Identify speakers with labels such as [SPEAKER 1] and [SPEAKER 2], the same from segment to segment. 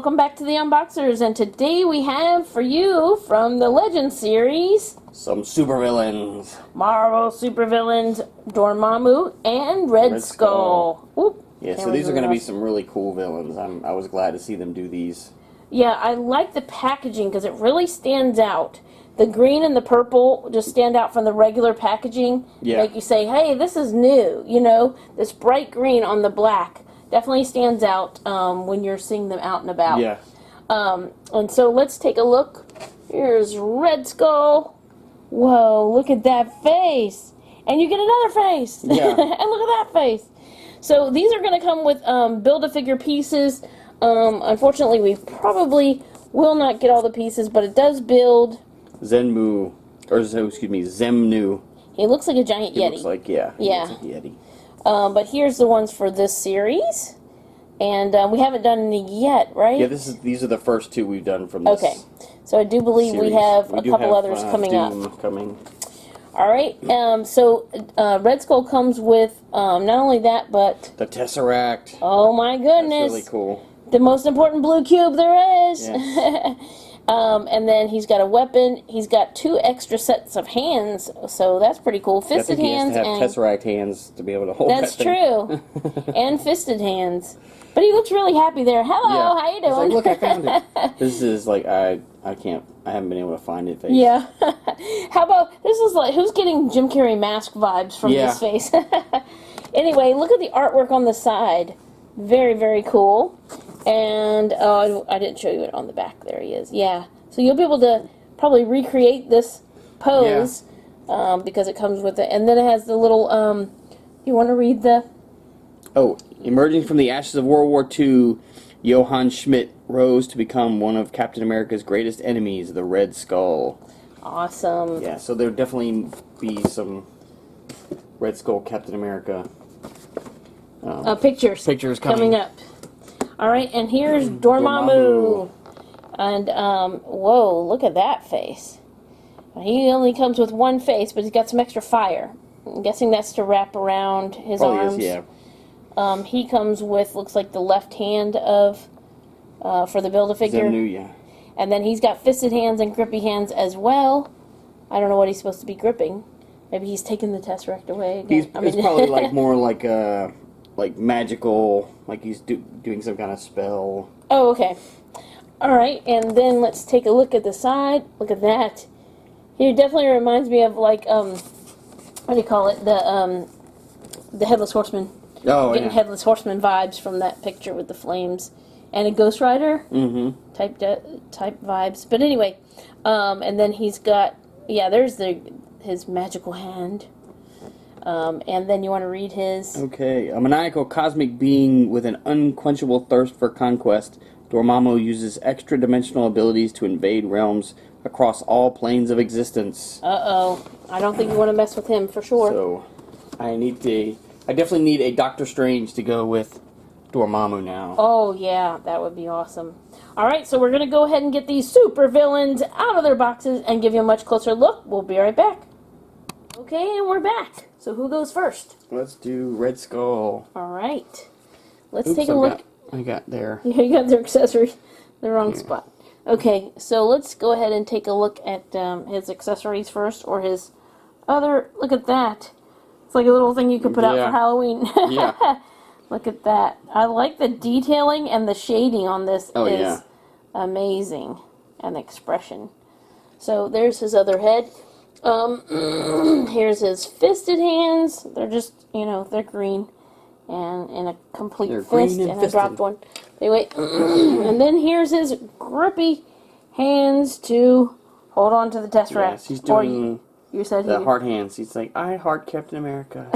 [SPEAKER 1] welcome back to the Unboxers, and today we have for you, from the Legends series,
[SPEAKER 2] some supervillains.
[SPEAKER 1] Marvel supervillains, Dormammu and Red Skull. Whoop.
[SPEAKER 2] Yeah, so these are going to be some really cool villains. I was glad to see them do these.
[SPEAKER 1] Yeah, I like the packaging because it really stands out. The green and the purple just stand out from the regular packaging.
[SPEAKER 2] Yeah.
[SPEAKER 1] Make you say, hey, this is new, you know, this bright green on the black. Definitely stands out when you're seeing them out and about.
[SPEAKER 2] Yeah.
[SPEAKER 1] And so let's take a look. Here's Red Skull. Whoa, look at that face. And you get another face.
[SPEAKER 2] Yeah.
[SPEAKER 1] And look at that face. So these are going to come with Build-A-Figure pieces. Unfortunately, we probably will not get all the pieces, but it does build.
[SPEAKER 2] Zenmu, or excuse me, Zemnu.
[SPEAKER 1] He looks like a giant Yeti.
[SPEAKER 2] Looks like, yeah.
[SPEAKER 1] Yeah.
[SPEAKER 2] Looks like Yeti.
[SPEAKER 1] But here's the ones for this series, and we haven't done any yet, right?
[SPEAKER 2] Yeah, these are the first two we've done from this.
[SPEAKER 1] Okay, so I do believe
[SPEAKER 2] series.
[SPEAKER 1] we have a couple others coming
[SPEAKER 2] Doom
[SPEAKER 1] up.
[SPEAKER 2] Coming.
[SPEAKER 1] All right, so Red Skull comes with not only that, but
[SPEAKER 2] the Tesseract.
[SPEAKER 1] oh my goodness,
[SPEAKER 2] That's really cool.
[SPEAKER 1] The most important blue cube there is.
[SPEAKER 2] Yes.
[SPEAKER 1] And then he's got a weapon. He's got 2 extra sets of hands, so that's pretty cool. Fisted hands.
[SPEAKER 2] He has to have Tesseract hands to be able to hold
[SPEAKER 1] that's
[SPEAKER 2] that thing.
[SPEAKER 1] true. And fisted hands. But he looks really happy there. Hello,
[SPEAKER 2] Yeah.
[SPEAKER 1] how you doing?
[SPEAKER 2] He's like, look, I found it. This is like I haven't been able to find it. Face.
[SPEAKER 1] Yeah. How about this is like who's getting Jim Carrey mask vibes from this face? Anyway, look at the artwork on the side. Very, very cool. And I didn't show you it on the back. There he is. Yeah. So you'll be able to probably recreate this pose because it comes with it. And then it has the little. You want to read the?
[SPEAKER 2] Oh, emerging from the ashes of World War II, Johann Schmidt rose to become one of Captain America's greatest enemies, the Red Skull.
[SPEAKER 1] Awesome.
[SPEAKER 2] Yeah. So there'll definitely be some Red Skull Captain America
[SPEAKER 1] Pictures coming up. All right, and here's Dormammu. And, whoa, look at that face. He only comes with one face, but he's got some extra fire. I'm guessing that's to wrap around his arms.
[SPEAKER 2] Is, yeah.
[SPEAKER 1] He comes with, looks like the left hand of, for the Build-A-Figure.
[SPEAKER 2] Zemnu, yeah.
[SPEAKER 1] And then he's got fisted hands and grippy hands as well. I don't know what he's supposed to be gripping. Maybe he's taking the Tesseract away again.
[SPEAKER 2] It's probably like more like magical, like he's doing some kind of spell.
[SPEAKER 1] Oh, okay. Alright, and then let's take a look at the side. Look at that. He definitely reminds me of, like, what do you call it? The Headless Horseman.
[SPEAKER 2] Oh,
[SPEAKER 1] Getting Headless Horseman vibes from that picture with the flames. And a Ghost Rider type vibes. But anyway, and then he's got, yeah, there's his magical hand. And then you want to read his...
[SPEAKER 2] Okay. A maniacal cosmic being with an unquenchable thirst for conquest, Dormammu uses extra-dimensional abilities to invade realms across all planes of existence.
[SPEAKER 1] Uh-oh. I don't think you want to mess with him, for sure.
[SPEAKER 2] So, I definitely need a Doctor Strange to go with Dormammu now.
[SPEAKER 1] Oh, yeah. That would be awesome. Alright, so we're going to go ahead and get these super villains out of their boxes and give you a much closer look. We'll be right back. Okay, and we're back. So who goes first?
[SPEAKER 2] Let's do Red Skull.
[SPEAKER 1] Alright. Let's take a look.
[SPEAKER 2] I got there.
[SPEAKER 1] Yeah, you got their accessories. The wrong spot. Okay, so let's go ahead and take a look at his accessories first, or his other... Look at that. It's like a little thing you could put out for Halloween.
[SPEAKER 2] Yeah.
[SPEAKER 1] Look at that. I like the detailing and the shading on this is amazing. And the expression. So there's his other head. Here's his fisted hands. They're just, they're green. And in a complete fist, and I dropped one. Anyway, and then here's his grippy hands to hold on to the Tesseract.
[SPEAKER 2] Yes, he's doing
[SPEAKER 1] you said
[SPEAKER 2] the heart hands. He's like, I heart Captain America.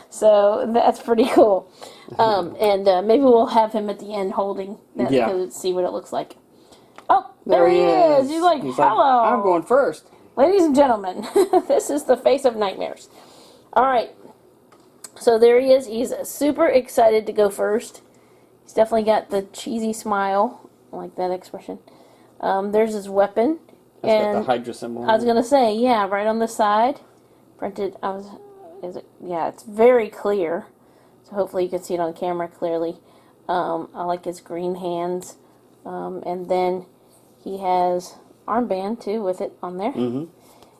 [SPEAKER 1] So that's pretty cool. And maybe we'll have him at the end holding that to see what it looks like. Oh, there he is. He's like, hello.
[SPEAKER 2] Like, I'm going first.
[SPEAKER 1] Ladies and gentlemen, this is the face of nightmares. All right. So there he is. He's super excited to go first. He's definitely got the cheesy smile. I like that expression. There's his weapon.
[SPEAKER 2] Got the Hydra symbol.
[SPEAKER 1] I was going to say, yeah, right on the side. Printed. Yeah, it's very clear. So hopefully you can see it on camera clearly. I like his green hands. And then he has armband too with it on there.
[SPEAKER 2] Mm-hmm.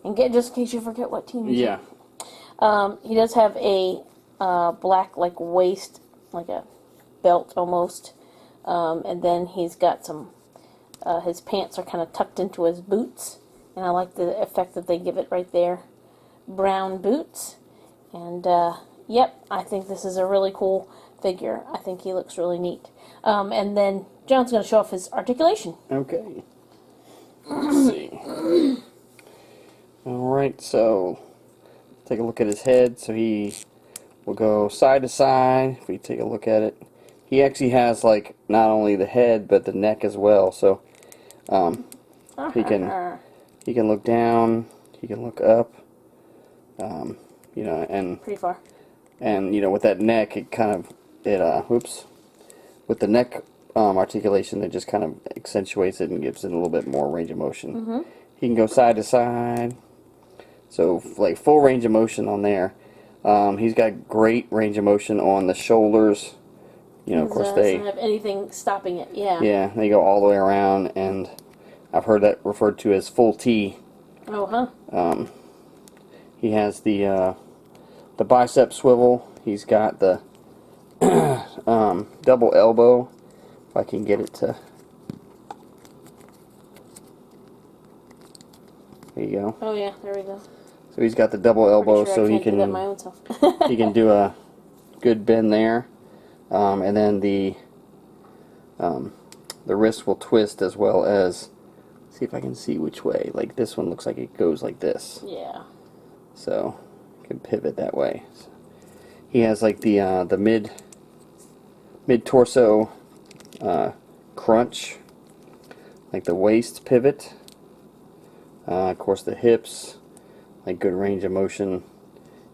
[SPEAKER 1] And just in case you forget what team he's
[SPEAKER 2] Yeah.
[SPEAKER 1] he does have a black like waist, like a belt almost. And then he's got some, his pants are kind of tucked into his boots. And I like the effect that they give it right there. Brown boots. And, yep, I think this is a really cool figure. I think he looks really neat. And then John's going to show off his articulation.
[SPEAKER 2] Okay. Let's see. Alright, so take a look at his head. So he will go side to side. If we take a look at it, he actually has like not only the head but the neck as well. So he can look down, he can look up, you know, and
[SPEAKER 1] pretty far.
[SPEAKER 2] And you know, with that neck, it kind of with the neck articulation, it just kind of accentuates it and gives it a little bit more range of motion.
[SPEAKER 1] Mm-hmm.
[SPEAKER 2] He can go side to side, so like full range of motion on there. He's got great range of motion on the shoulders. You know, of course they
[SPEAKER 1] doesn't have anything stopping it. Yeah.
[SPEAKER 2] Yeah, they go all the way around, and I've heard that referred to as full T.
[SPEAKER 1] Oh, huh.
[SPEAKER 2] He has the bicep swivel. He's got the double elbow. If I can get it to. There you go.
[SPEAKER 1] Oh yeah, there we go.
[SPEAKER 2] So he's got the double elbow,
[SPEAKER 1] Sure
[SPEAKER 2] so
[SPEAKER 1] I
[SPEAKER 2] he
[SPEAKER 1] can't do
[SPEAKER 2] can
[SPEAKER 1] that my own self.
[SPEAKER 2] he can do a good bend there, and then the wrist will twist as well as. See if I can see which way. Like this one looks like it goes like this.
[SPEAKER 1] Yeah.
[SPEAKER 2] So you can pivot that way. So he has like the mid torso crunch, like the waist pivot. Of course, the hips, like good range of motion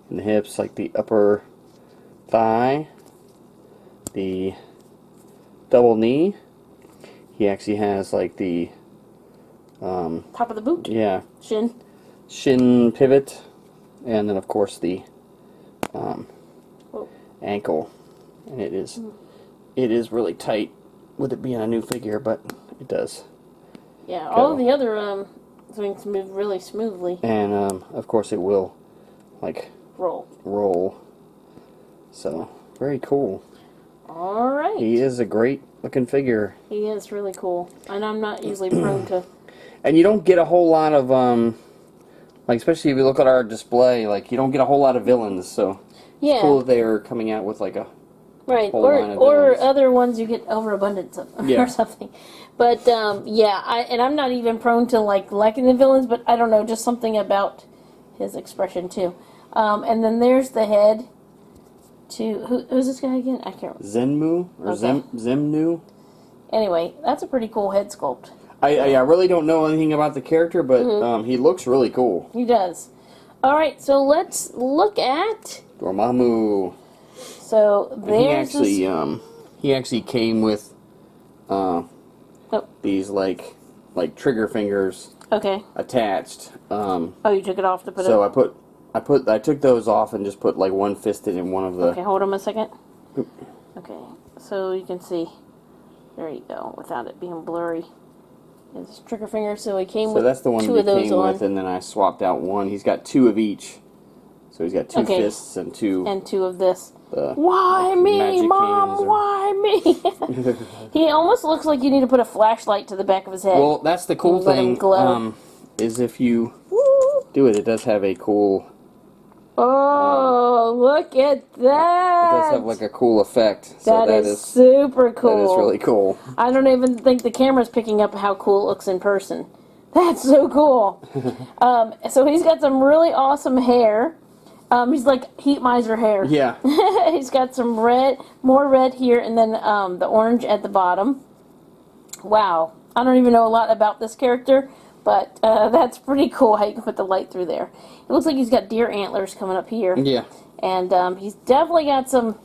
[SPEAKER 2] in the hips, like the upper thigh, the double knee. He actually has like the
[SPEAKER 1] top of the boot.
[SPEAKER 2] yeah,
[SPEAKER 1] Shin
[SPEAKER 2] pivot, and then of course the ankle, and it is really tight with it being a new figure, but it does.
[SPEAKER 1] Yeah, all of the other things move really smoothly.
[SPEAKER 2] And of course it will like roll. So very cool.
[SPEAKER 1] All right.
[SPEAKER 2] He is a great looking figure.
[SPEAKER 1] He is really cool, and I'm not easily prone to.
[SPEAKER 2] And you don't get a whole lot of like, especially if you look at our display, like you don't get a whole lot of villains. So
[SPEAKER 1] Yeah.
[SPEAKER 2] it's cool that they're coming out with like a
[SPEAKER 1] Right,
[SPEAKER 2] whole line of
[SPEAKER 1] or
[SPEAKER 2] villains.
[SPEAKER 1] other ones you get overabundance of,
[SPEAKER 2] Yeah.
[SPEAKER 1] or something. But yeah, I'm not even prone to like liking the villains, but I don't know, just something about his expression too. And then there's the head. Who's this guy again? I can't remember.
[SPEAKER 2] Zenmu or
[SPEAKER 1] Okay.
[SPEAKER 2] Zemnu.
[SPEAKER 1] Anyway, that's a pretty cool head sculpt.
[SPEAKER 2] I really don't know anything about the character, but he looks really cool.
[SPEAKER 1] He does. All right, so let's look at.
[SPEAKER 2] Dormammu.
[SPEAKER 1] So
[SPEAKER 2] And
[SPEAKER 1] there's
[SPEAKER 2] he actually came with these like trigger fingers
[SPEAKER 1] Okay.
[SPEAKER 2] attached.
[SPEAKER 1] Oh, you took it off to put
[SPEAKER 2] So
[SPEAKER 1] it.
[SPEAKER 2] I took those off and just put like one fisted in one of the.
[SPEAKER 1] Okay, hold on a second.
[SPEAKER 2] Oop.
[SPEAKER 1] Okay, so you can see. There you go, without it being blurry. His trigger finger, so he came
[SPEAKER 2] So
[SPEAKER 1] with
[SPEAKER 2] that's the one
[SPEAKER 1] two
[SPEAKER 2] he
[SPEAKER 1] of those
[SPEAKER 2] came
[SPEAKER 1] on.
[SPEAKER 2] with, and then I swapped out one. He's got two of each. So he's got two
[SPEAKER 1] Okay.
[SPEAKER 2] fists and two.
[SPEAKER 1] And two of this.
[SPEAKER 2] The
[SPEAKER 1] Why me,
[SPEAKER 2] magic
[SPEAKER 1] Mom?
[SPEAKER 2] hands or-
[SPEAKER 1] Why me? He almost looks like you need to put a flashlight to the back of his head.
[SPEAKER 2] Well, that's the cool
[SPEAKER 1] And let him
[SPEAKER 2] thing.
[SPEAKER 1] glow.
[SPEAKER 2] Is if you
[SPEAKER 1] Woo!
[SPEAKER 2] do it, it does have a cool.
[SPEAKER 1] Oh, look at that!
[SPEAKER 2] It does have like a cool effect. So
[SPEAKER 1] that is super cool.
[SPEAKER 2] That is really cool.
[SPEAKER 1] I don't even think the camera's picking up how cool it looks in person. That's so cool. So he's got some really awesome hair. He's like heat miser hair.
[SPEAKER 2] Yeah.
[SPEAKER 1] He's got some more red here, and then the orange at the bottom. Wow. I don't even know a lot about this character, but that's pretty cool how you can put the light through there. It looks like he's got deer antlers coming up here.
[SPEAKER 2] Yeah.
[SPEAKER 1] And he's definitely got some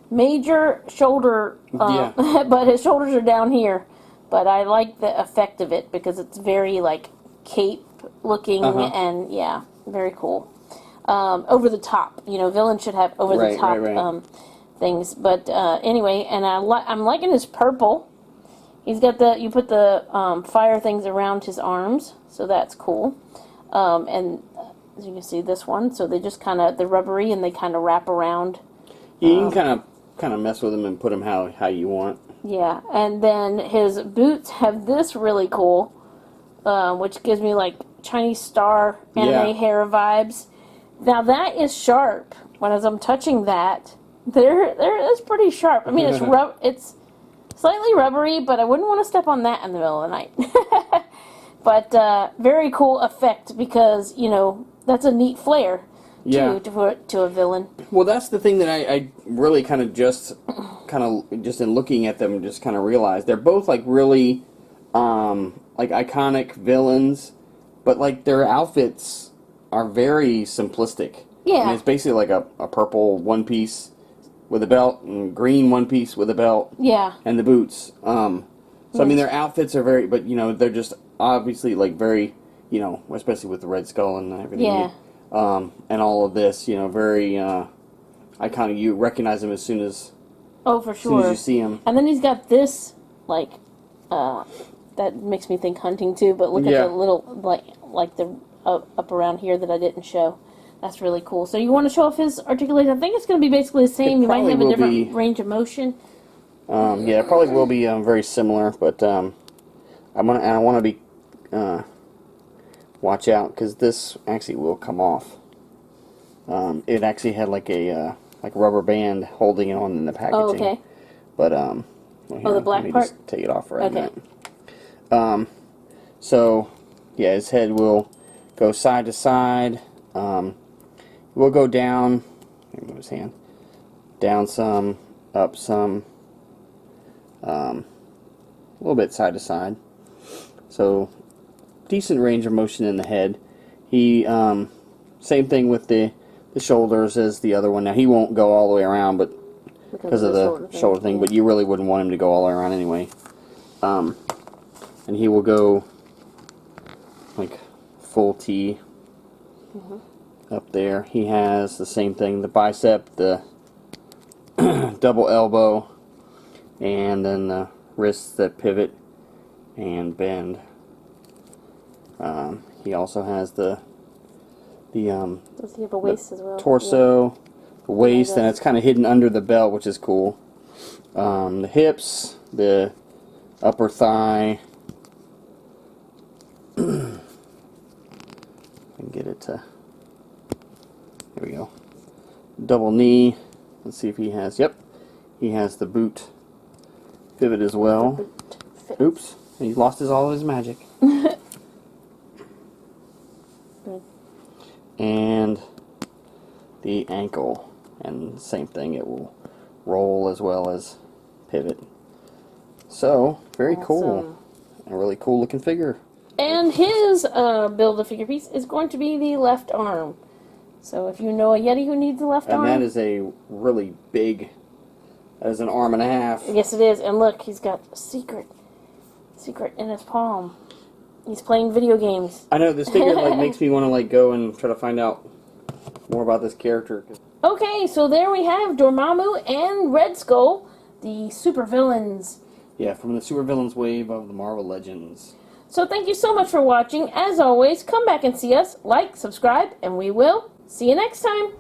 [SPEAKER 1] major shoulder,
[SPEAKER 2] Yeah.
[SPEAKER 1] but his shoulders are down here. But I like the effect of it because it's very like cape looking and yeah, very cool. Over the top, you know, villains should have over the top
[SPEAKER 2] Right.
[SPEAKER 1] things. But anyway, and I'm liking his purple. He's got you put the fire things around his arms, so that's cool. And as you can see, this one, so they just kind of, they're rubbery and they kind of wrap around.
[SPEAKER 2] Yeah, you can kind of mess with them and put them how you want.
[SPEAKER 1] Yeah, and then his boots have this really cool, which gives me like Chinese star anime hair vibes. Now that is sharp. As I'm touching that, that's pretty sharp. I mean, it's slightly rubbery, but I wouldn't want to step on that in the middle of the night. But very cool effect because, you know, that's a neat flare to a villain.
[SPEAKER 2] Well, that's the thing that I really kind of just in looking at them just kind of realized they're both like really like iconic villains, but like their outfits are very simplistic.
[SPEAKER 1] Yeah.
[SPEAKER 2] I mean, it's basically like a purple one piece with a belt and green one piece with a belt.
[SPEAKER 1] Yeah.
[SPEAKER 2] And the boots. So I mean, their outfits are very, but you know, they're just obviously like very, you know, especially with the Red Skull and everything.
[SPEAKER 1] Yeah.
[SPEAKER 2] And all of this, you know, very iconic. You recognize him as soon as.
[SPEAKER 1] Oh, for sure.
[SPEAKER 2] As soon as you see him.
[SPEAKER 1] And then he's got this, like, that makes me think hunting too. But look at the little, like the up around here that I didn't show. That's really cool. So you want to show off his articulation? I think it's going to be basically the same. You might have a different range of motion.
[SPEAKER 2] Yeah, it probably will be very similar, but I want to be watch out because this actually will come off. It actually had like a rubber band holding it on in the packaging.
[SPEAKER 1] Oh, okay.
[SPEAKER 2] But well, here,
[SPEAKER 1] the black
[SPEAKER 2] let me
[SPEAKER 1] part?
[SPEAKER 2] just take it off right now. So yeah, his head will go side to side. We'll go down. Let me move his hand. Down some, up some. A little bit side to side. So decent range of motion in the head. He same thing with the shoulders as the other one. Now he won't go all the way around, but because of the shoulder thing. But you really wouldn't want him to go all the way around anyway. And he will go like full T. Up there. He has the same thing, the bicep, the double elbow, and then the wrists that pivot and bend. He also has the
[SPEAKER 1] does he have a waist as well?
[SPEAKER 2] Torso, the waist, and it's kind of hidden under the belt, which is cool. The hips, the upper thigh. I can get it to. Here we go. Double knee. Let's see if he has. Yep, he has the boot pivot as well. Oops, he lost all his magic. And the ankle, and same thing. It will roll as well as pivot. So very cool. A really cool looking figure.
[SPEAKER 1] And his Build-A-Figure piece is going to be the left arm. So if you know a Yeti who needs a left arm...
[SPEAKER 2] And that is a really big... That is an arm and a half.
[SPEAKER 1] Yes, it is. And look, he's got a secret in his palm. He's playing video games.
[SPEAKER 2] I know, this figure like makes me want to like go and try to find out more about this character.
[SPEAKER 1] Okay, so there we have Dormammu and Red Skull, the supervillains.
[SPEAKER 2] Yeah, from the supervillains wave of the Marvel Legends.
[SPEAKER 1] So thank you so much for watching. As always, come back and see us, like, subscribe, and we will see you next time.